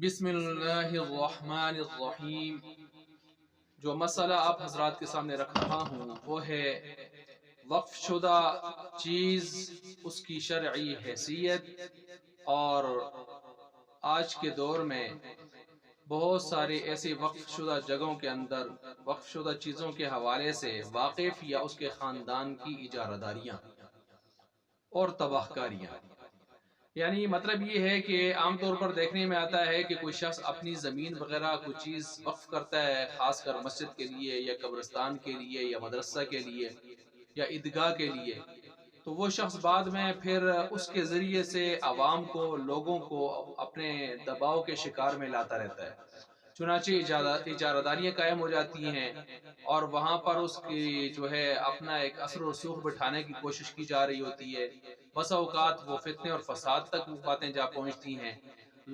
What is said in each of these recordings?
بسم اللہ الرحمن الرحیم۔ جو مسئلہ آپ حضرات کے سامنے رکھ رہا ہوں وہ ہے وقف شدہ چیز، اس کی شرعی حیثیت، اور آج کے دور میں بہت سارے ایسے وقف شدہ جگہوں کے اندر وقف شدہ چیزوں کے حوالے سے واقف یا اس کے خاندان کی اجارہ داریاں اور تباہ کاریاں۔ یعنی مطلب یہ ہے کہ عام طور پر دیکھنے میں آتا ہے کہ کوئی شخص اپنی زمین وغیرہ کوئی چیز وقف کرتا ہے، خاص کر مسجد کے لیے یا قبرستان کے لیے یا مدرسہ کے لیے یا عیدگاہ کے لیے، تو وہ شخص بعد میں پھر اس کے ذریعے سے عوام کو، لوگوں کو اپنے دباؤ کے شکار میں لاتا رہتا ہے۔ چنانچہ اجارہ داریاں قائم ہو جاتی ہیں اور وہاں پر اس کی جو ہے اپنا ایک اثر و رسوخ بٹھانے کی کوشش کی جا رہی ہوتی ہے۔ بسا اوقات وہ فتنے اور فساد تک وہ باتیں جا پہنچتی ہیں۔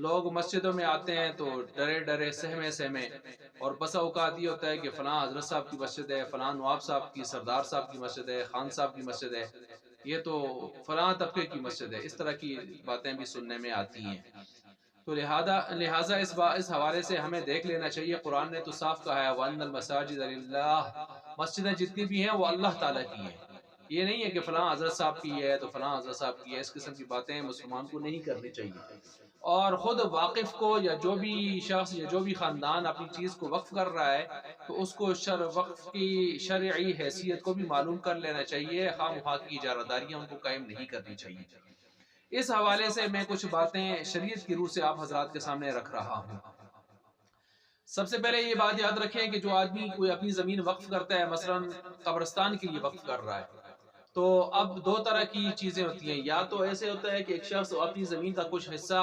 لوگ مسجدوں میں آتے ہیں تو ڈرے ڈرے سہمے سہمے، اور بسا اوقات یہ ہوتا ہے کہ فلاں حضرت صاحب کی مسجد ہے، فلاں نواب صاحب کی، سردار صاحب کی مسجد ہے، خان صاحب کی مسجد ہے، یہ تو فلاں طبقے کی مسجد ہے۔ اس طرح کی باتیں بھی سننے میں آتی ہیں۔ تو لہٰذا اس حوالے سے ہمیں دیکھ لینا چاہیے، قرآن نے تو صاف کہا ہے وَأَنَّ الْمَسَاجِدَ لِلَّهِ، مسجدیں جتنی بھی ہیں وہ اللہ تعالیٰ کی ہیں۔ یہ نہیں ہے کہ فلاں حضرت صاحب کی ہے تو فلاں حضرت صاحب کی ہے، اس قسم کی باتیں مسلمان کو نہیں کرنی چاہیے۔ اور خود واقف کو یا جو بھی شخص یا جو بھی خاندان اپنی چیز کو وقف کر رہا ہے تو اس کو وقف کی شرعی حیثیت کو بھی معلوم کر لینا چاہیے، خواہ مخواہ کی اجارہ داریاں ان کو قائم نہیں کرنی چاہیے۔ اس حوالے سے میں کچھ باتیں شریعت کی روح سے آپ حضرات کے سامنے رکھ رہا ہوں۔ سب سے پہلے یہ بات یاد رکھیں کہ جو آدمی کوئی اپنی زمین وقف کرتا ہے، مثلا قبرستان کے لیے وقف کر رہا ہے، تو اب دو طرح کی چیزیں ہوتی ہیں۔ یا تو ایسے ہوتا ہے کہ ایک شخص اپنی زمین کا کچھ حصہ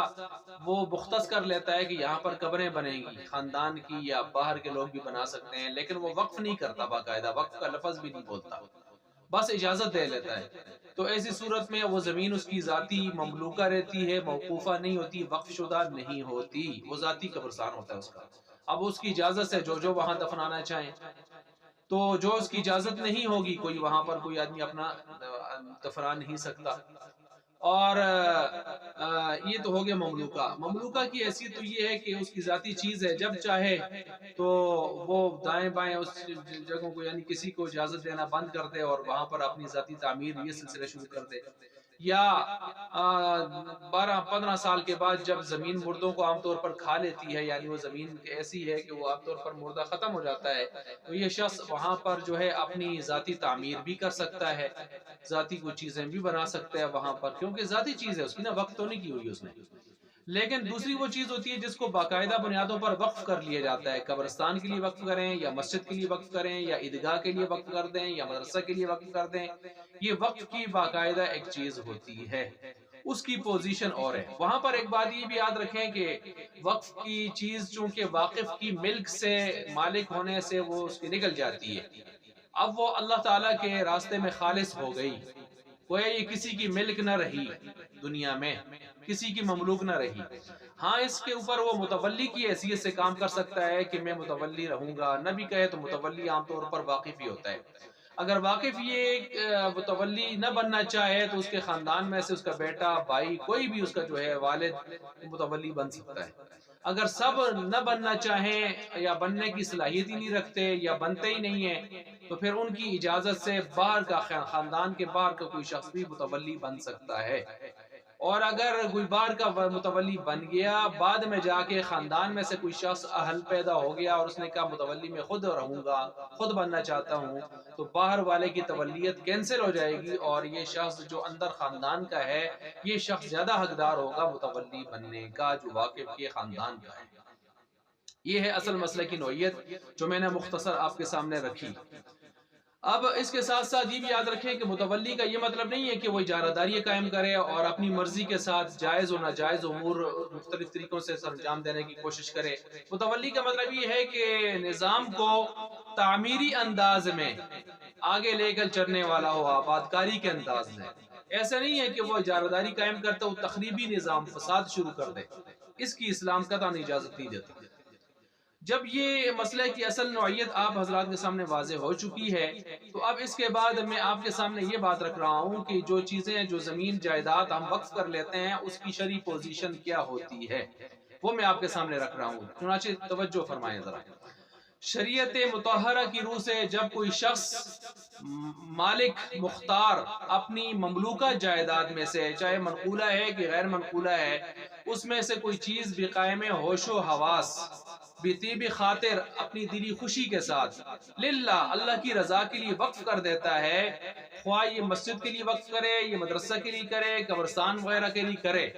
وہ مختص کر لیتا ہے کہ یہاں پر قبریں بنیں گی، خاندان کی یا باہر کے لوگ بھی بنا سکتے ہیں، لیکن وہ وقف نہیں کرتا، باقاعدہ وقف کا لفظ بھی نہیں بولتا، بس اجازت دے لیتا ہے۔ تو ایسی صورت میں وہ زمین اس کی ذاتی مملوکہ رہتی ہے، موقوفہ نہیں ہوتی، وقف شدہ نہیں ہوتی، وہ ذاتی قبرستان ہوتا ہے اس کا۔ اب اس کی اجازت سے جو وہاں دفنانا چاہیں، تو جو اس کی اجازت نہیں ہوگی کوئی وہاں پر کوئی آدمی اپنا دفنا نہیں سکتا۔ اور یہ تو ہو گیا مملوکہ۔ مملوکہ کی حیثیت تو یہ ہے کہ اس کی ذاتی چیز ہے، جب چاہے تو وہ دائیں بائیں اس جگہوں کو، یعنی کسی کو اجازت دینا بند کر دے اور وہاں پر اپنی ذاتی تعمیر یہ سلسلہ شروع کر دے۔ یا 12-15 سال کے بعد جب زمین مردوں کو عام طور پر کھا لیتی ہے، یعنی وہ زمین ایسی ہے کہ وہ عام طور پر مردہ ختم ہو جاتا ہے، تو یہ شخص وہاں پر جو ہے اپنی ذاتی تعمیر بھی کر سکتا ہے، ذاتی کوئی چیزیں بھی بنا سکتا ہے وہاں پر، کیونکہ ذاتی چیز ہے اس کی، نا وقت تو نہیں کی ہوئی اس نے۔ لیکن دوسری وہ چیز ہوتی ہے جس کو باقاعدہ بنیادوں پر وقف کر لیا جاتا ہے، قبرستان کے لیے وقف کریں یا مسجد کے لیے وقف کریں یا عیدگاہ کے لیے وقف کر دیں یا مدرسہ کے لیے وقف کر دیں، یہ وقف کی باقاعدہ ایک چیز ہوتی ہے، اس کی پوزیشن اور ہے۔ وہاں پر ایک بات یہ بھی یاد رکھیں کہ وقف کی چیز چونکہ واقف کی ملک سے، مالک ہونے سے وہ اس کی نکل جاتی ہے، اب وہ اللہ تعالیٰ کے راستے میں خالص ہو گئی، گویا یہ کسی کی ملک نہ رہی، دنیا میں کسی کی مملوک نہ رہی۔ ہاں اس کے اوپر وہ متولی کی حیثیت سے کام کر سکتا ہے کہ میں متولی رہوں گا، نہ بھی کہے تو متولی عام طور پر واقف ہی ہوتا ہے۔ اگر واقف یہ متولی نہ بننا چاہے تو اس کے خاندان میں سے اس کا بیٹا، بھائی، کوئی بھی اس کا جو ہے والد متولی بن سکتا ہے۔ اگر سب نہ بننا چاہیں یا بننے کی صلاحیت ہی نہیں رکھتے یا بنتے ہی نہیں ہیں، تو پھر ان کی اجازت سے باہر کا، خاندان کے باہر کا کوئی شخص بھی متولی بن سکتا ہے۔ اور اگر کوئی باہر کا متولی بن گیا، بعد میں جا کے خاندان میں سے کوئی شخص اہل پیدا ہو گیا اور اس نے کہا متولی میں خود رہوں گا، خود بننا چاہتا ہوں، تو باہر والے کی تولیت کینسل ہو جائے گی اور یہ شخص جو اندر خاندان کا ہے، یہ شخص زیادہ حقدار ہوگا متولی بننے کا جو واقف کے خاندان کا ہے۔ یہ ہے اصل مسئلہ کی نوعیت جو میں نے مختصر آپ کے سامنے رکھی۔ اب اس کے ساتھ ساتھ یہ بھی یاد رکھیں کہ متولی کا یہ مطلب نہیں ہے کہ وہ اجارہ داری قائم کرے اور اپنی مرضی کے ساتھ جائز و ناجائز امور مختلف طریقوں سے سر انجام دینے کی کوشش کرے۔ متولی کا مطلب یہ ہے کہ نظام کو تعمیری انداز میں آگے لے کر چلنے والا ہو، آبادکاری کے انداز میں۔ ایسا نہیں ہے کہ وہ اجارہ داری قائم کرتا ہو، تخریبی نظام، فساد شروع کر دے، اس کی اسلام قطعاً اجازت نہیں دیتا۔ جب یہ مسئلہ کی اصل نوعیت آپ حضرات کے سامنے واضح ہو چکی ہے، تو اب اس کے بعد میں آپ کے سامنے یہ بات رکھ رہا ہوں کہ جو چیزیں، جو زمین جائیداد ہم وقف کر لیتے ہیں، اس کی شرعی پوزیشن کیا ہوتی ہے۔ وہ میں آپ کے سامنے رکھ رہا ہوں، چنانچہ توجہ فرمائیں ذرا۔ شریعت مطہرہ کی روح سے جب کوئی شخص مالک مختار اپنی مملوکہ جائیداد میں سے، چاہے منقولہ ہے کہ غیر منقولہ ہے، اس میں سے کوئی چیز بقائم ہوش و حواس بطیب خاطر اپنی دلی خوشی کے ساتھ للہ اللہ کی رضا کے لیے وقف کر دیتا ہے، خواہ یہ مسجد کے لیے وقف کرے، یہ مدرسہ کے لیے کرے، قبرستان وغیرہ کے لیے کرے،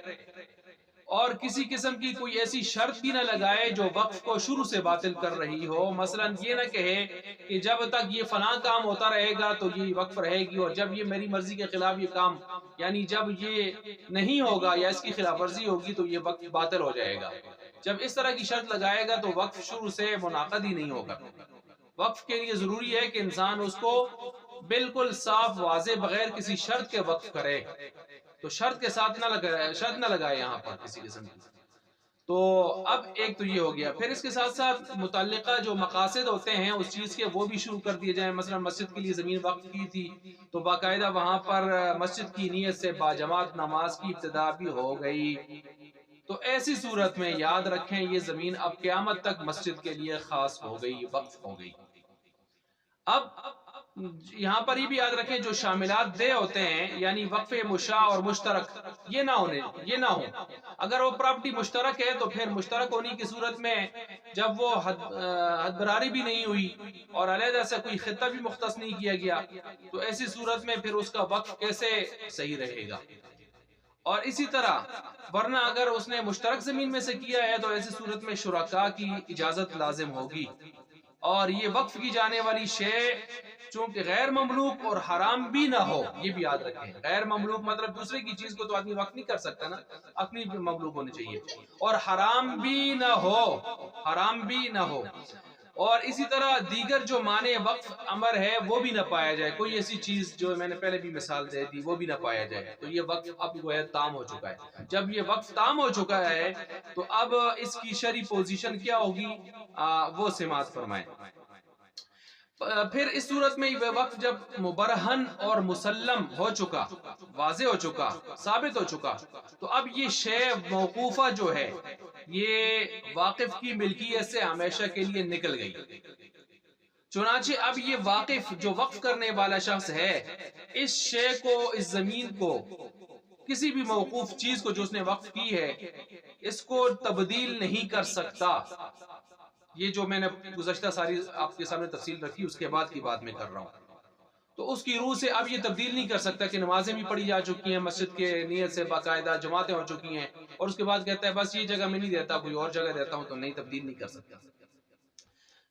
اور کسی قسم کی کوئی ایسی شرط بھی نہ لگائے جو وقف کو شروع سے باطل کر رہی ہو۔ مثلا یہ نہ کہے کہ جب تک یہ فلاں کام ہوتا رہے گا تو یہ وقف رہے گی، اور جب یہ میری مرضی کے خلاف یہ کام، یعنی جب یہ نہیں ہوگا یا اس کی خلاف ورزی ہوگی تو یہ وقف باطل ہو جائے گا۔ جب اس طرح کی شرط لگائے گا تو وقف شروع سے منعقد ہی نہیں ہوگا۔ وقف کے لیے ضروری ہے کہ انسان اس کو بالکل صاف واضح بغیر کسی شرط کے وقف کرے، تو شرط کے ساتھ شرط نہ لگائے یہاں پر کسی قسم کی۔ تو اب ایک تو یہ ہو گیا، پھر اس کے ساتھ ساتھ متعلقہ جو مقاصد ہوتے ہیں اس چیز کے وہ بھی شروع کر دیے جائیں۔ مثلا مسجد کے لیے زمین وقف کی تھی تو باقاعدہ وہاں پر مسجد کی نیت سے باجماعت نماز کی ابتدا بھی ہو گئی، تو ایسی صورت میں یاد رکھیں یہ زمین اب قیامت تک مسجد کے لیے خاص ہو گئی، وقف ہو گئی۔ اب یہاں پر یہ بھی یاد رکھیں جو شاملات دے ہوتے ہیں، یعنی وقف مشاع اور مشترک، یہ نہ ہو۔ اگر وہ پراپرٹی مشترک ہے تو پھر مشترک ہونے کی صورت میں جب وہ حد براری بھی نہیں ہوئی اور علیحدہ سے کوئی خطہ بھی مختص نہیں کیا گیا، تو ایسی صورت میں پھر اس کا وقف کیسے صحیح رہے گا؟ اور اسی طرح ورنہ اگر اس نے مشترک زمین میں سے کیا ہے تو ایسی صورت میں شرکاء کی اجازت لازم ہوگی، اور یہ وقف کی جانے والی شے چونکہ غیر مملوک اور حرام بھی نہ ہو، یہ بھی یاد رکھیں۔ غیر مملوک مطلب دوسرے کی چیز کو تو آدمی وقف نہیں کر سکتا نا، اپنی بھی مملوک ہونی چاہیے، اور حرام بھی نہ ہو، اور اسی طرح دیگر جو معنی وقف امر ہے وہ بھی نہ پایا جائے، کوئی ایسی چیز جو میں نے پہلے بھی مثال دے دی وہ بھی نہ پایا جائے، تو یہ وقف اب وہ ہے تام ہو چکا ہے۔ جب یہ وقف تام ہو چکا ہے تو اب اس کی شرعی پوزیشن کیا ہوگی وہ سماعت فرمائیں۔ پھر اس صورت میں یہ وقف جب مبرہن اور مسلم ہو چکا، واضح ہو چکا، ثابت ہو چکا، تو اب یہ شے موقوفہ جو ہے یہ واقف کی ملکیت سے ہمیشہ کے لیے نکل گئی۔ چنانچہ اب یہ واقف جو وقف کرنے والا شخص ہے اس شے کو، اس زمین کو، کسی بھی موقوف چیز کو جو اس نے وقف کی ہے اس کو تبدیل نہیں کر سکتا۔ یہ جو میں نے گزشتہ ساری آپ کے سامنے تفصیل رکھی اس کے بعد کی بات میں کر رہا ہوں، تو اس کی روح سے اب یہ تبدیل نہیں کر سکتا کہ نمازیں بھی پڑھی جا چکی ہیں مسجد کے نیت سے، باقاعدہ جماعتیں ہو چکی ہیں، اور اس کے بعد کہتا ہے بس یہ جگہ میں نہیں دیتا، کوئی اور جگہ دیتا ہوں، تو نہیں، تبدیل نہیں کر سکتا۔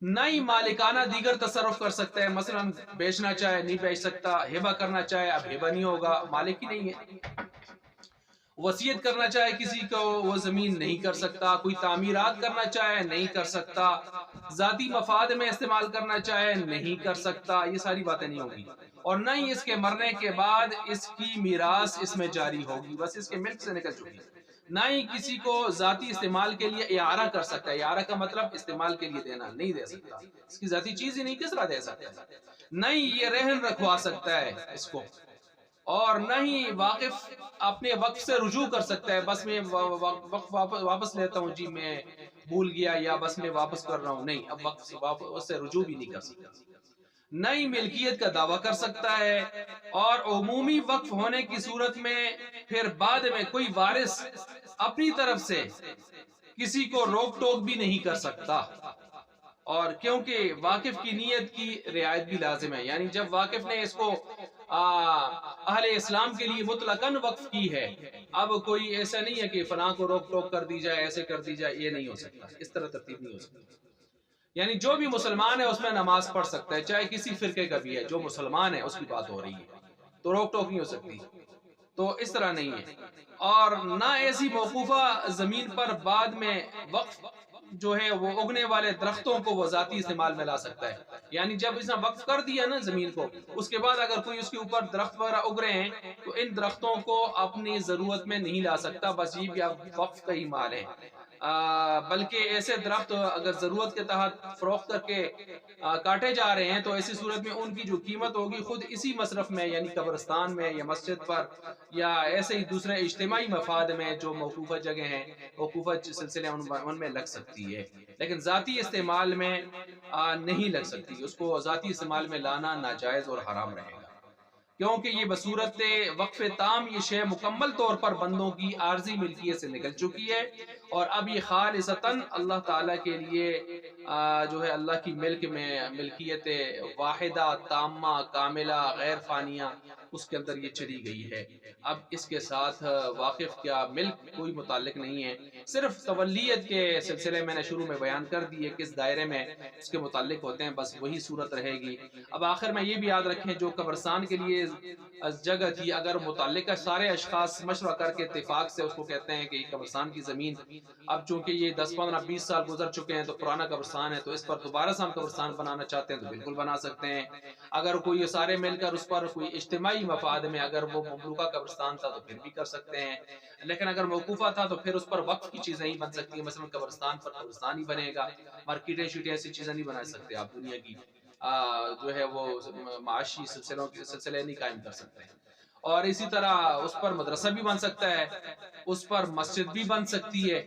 نہ ہی مالکانہ دیگر تصرف کر سکتا ہے، مثلا بیچنا چاہے نہیں بیچ سکتا، ہبہ کرنا چاہے اب ہبہ نہیں ہوگا، مالک ہی نہیں ہے۔ وصیت کرنا چاہے کسی کو وہ زمین نہیں کر سکتا، کوئی تعمیرات کرنا چاہے نہیں کر سکتا، ذاتی مفاد میں استعمال کرنا چاہے نہیں کر سکتا، یہ ساری باتیں نہیں ہوگی، اور نہ ہی اس کے مرنے کے بعد اس کی میراث اس میں جاری ہوگی، بس اس کے ملک سے نکل چکی۔ نہ ہی کسی کو ذاتی استعمال کے لیے اعارہ کر سکتا ہے، اعارہ کا مطلب استعمال کے لیے دینا، نہیں دے سکتا، اس کی ذاتی چیز ہی نہیں، کس طرح دے سکتا ہے۔ نہ ہی یہ رہن رکھوا سکتا ہے اس کو، اور نہ ہی واقف اپنے وقف سے رجوع کر سکتا ہے، بس میں وقف واپس لیتا ہوں جی، میں بھول گیا، یا بس میں واپس کر رہا ہوں، نہیں، اب وقف سے رجوع بھی نہیں کر سکتا۔ نہ ہی ملکیت کا دعویٰ کر سکتا ہے، اور عمومی وقف ہونے کی صورت میں پھر بعد میں کوئی وارث اپنی طرف سے کسی کو روک ٹوک بھی نہیں کر سکتا، اور کیونکہ واقف کی نیت کی رعایت بھی لازم ہے، یعنی جب واقف نے اس کو اہل اسلام کے لیے مطلقاً وقف کی ہے، اب کوئی ایسا نہیں ہے کہ فلاں کو روک ٹوک کر دی جائے، ایسے کر دی جائے، یہ نہیں ہو سکتا، اس طرح ترتیب نہیں ہو سکتی۔ یعنی جو بھی مسلمان ہے اس میں نماز پڑھ سکتا ہے، چاہے کسی فرقے کا بھی ہے، جو مسلمان ہے اس کی بات ہو رہی ہے، تو روک ٹوک نہیں ہو سکتی، تو اس طرح نہیں ہے۔ اور نہ ایسی موقوفہ زمین پر بعد میں وقف جو ہے وہ اگنے والے درختوں کو وہ ذاتی استعمال میں لا سکتا ہے، یعنی جب اس نے وقف کر دیا نا زمین کو، اس کے بعد اگر کوئی اس کے اوپر درخت وغیرہ اگ رہے ہیں تو ان درختوں کو اپنی ضرورت میں نہیں لا سکتا، بس یہ بھی اب وقف کا ہی مال ہے۔ بلکہ ایسے درخت اگر ضرورت کے تحت فروخت کر کے کاٹے جا رہے ہیں تو ایسی صورت میں ان کی جو قیمت ہوگی خود اسی مصرف میں یعنی قبرستان میں یا مسجد پر یا ایسے ہی دوسرے اجتماعی مفاد میں جو موقوفہ جگہ ہیں موقوفہ سلسلے ان میں لگ سکتی ہے، لیکن ذاتی استعمال میں نہیں لگ سکتی، اس کو ذاتی استعمال میں لانا ناجائز اور حرام رہے گا، کیونکہ یہ بصورت وقف تام یہ شے مکمل طور پر بندوں کی عارضی ملکیت سے نکل چکی ہے، اور اب یہ خالصتاً اللہ تعالیٰ کے لیے جو ہے اللہ کی ملکیت واحدہ تامہ کاملہ غیر فانیہ اس کے اندر یہ چلی گئی ہے۔ اب اس کے ساتھ واقف کیا ملک کوئی متعلق نہیں ہے، صرف تولیت کے سلسلے میں نے شروع میں بیان کر دی ہے کس دائرے میں اس کے متعلق ہوتے ہیں، بس وہی صورت رہے گی۔ اب آخر میں یہ بھی یاد رکھیں جو قبرستان کے لیے جگہ تھی، اگر متعلقہ سارے اشخاص مشورہ کر کے اتفاق سے اس کو کہتے ہیں کہ یہ قبرستان کی زمین، اب چونکہ یہ 10 15 20 سال گزر چکے ہیں تو پرانا قبرستان ہے، تو اس پر دوبارہ سے ہم قبرستان بنانا چاہتے ہیں تو بالکل بنا سکتے ہیں۔ اگر کوئی یہ سارے مل کر اس پر کوئی اجتماعی مفاد میں اگر وہ مملوکہ قبرستان تھا تو پھر بھی کر سکتے ہیں، لیکن اگر موقوفہ تھا تو پھر اس پر وقف کی چیزیں ہی بن سکتی ہیں، مثلا قبرستان پر قبرستان ہی بنے گا، مارکیٹیں شیٹیں ایسی چیزیں نہیں بنا سکتے آپ دنیا کی جو ہے وہ معاشی سلسلے نہیں قائم کر سکتے ہیں۔ اور اسی طرح اس پر مدرسہ بھی بن سکتا ہے، اس پر مسجد بھی بن سکتی ہے،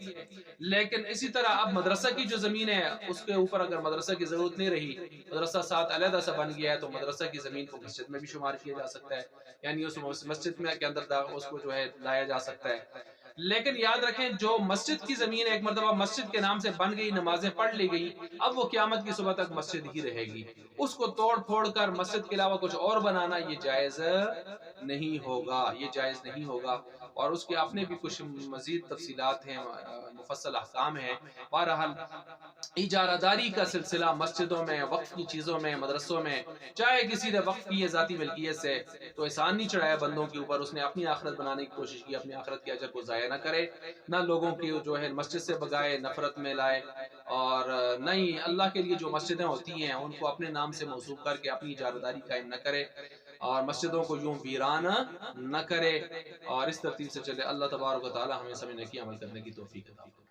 لیکن اسی طرح اب مدرسہ کی جو زمین ہے اس کے اوپر اگر مدرسہ کی ضرورت نہیں رہی، مدرسہ ساتھ علیحدہ سا بن گیا ہے تو مدرسہ کی زمین کو مسجد میں بھی شمار کیا جا سکتا ہے، یعنی اس مسجد میں کے اندر اس کو جو ہے لایا جا سکتا ہے۔ لیکن یاد رکھیں جو مسجد کی زمین ایک مرتبہ مسجد کے نام سے بن گئی، نمازیں پڑھ لی گئی، اب وہ قیامت کی صبح تک مسجد ہی رہے گی، اس کو توڑ پھوڑ کر مسجد کے علاوہ کچھ اور بنانا یہ جائز نہیں ہوگا، یہ جائز نہیں ہوگا، اور اس کے اپنے بھی کچھ مزید تفصیلات ہیں، مفصل احکام ہیں۔ بہرحال اجارہ داری کا سلسلہ مسجدوں میں، وقف کی چیزوں میں، مدرسوں میں، چاہے کسی نے وقف کی ہے ذاتی ملکیت سے تو احسان نہیں چڑھایا بندوں کے اوپر، اس نے اپنی آخرت بنانے کی کوشش کی، اپنی آخرت کے اجر کو ضائع نہ کرے، نہ لوگوں کی جو ہے مسجد سے بگائے، نفرت میں لائے، اور نہ ہی اللہ کے لیے جو مسجدیں ہوتی ہیں ان کو اپنے نام سے موصوف کر کے اپنی اجارہ داری قائم نہ کرے، اور مسجدوں کو یوں ویران نہ کرے، اور اس ترتیب سے چلے۔ اللہ تبارک و تعالی ہمیں سمجھنے کی عمل کرنے کی توفیق عطا فرمائے۔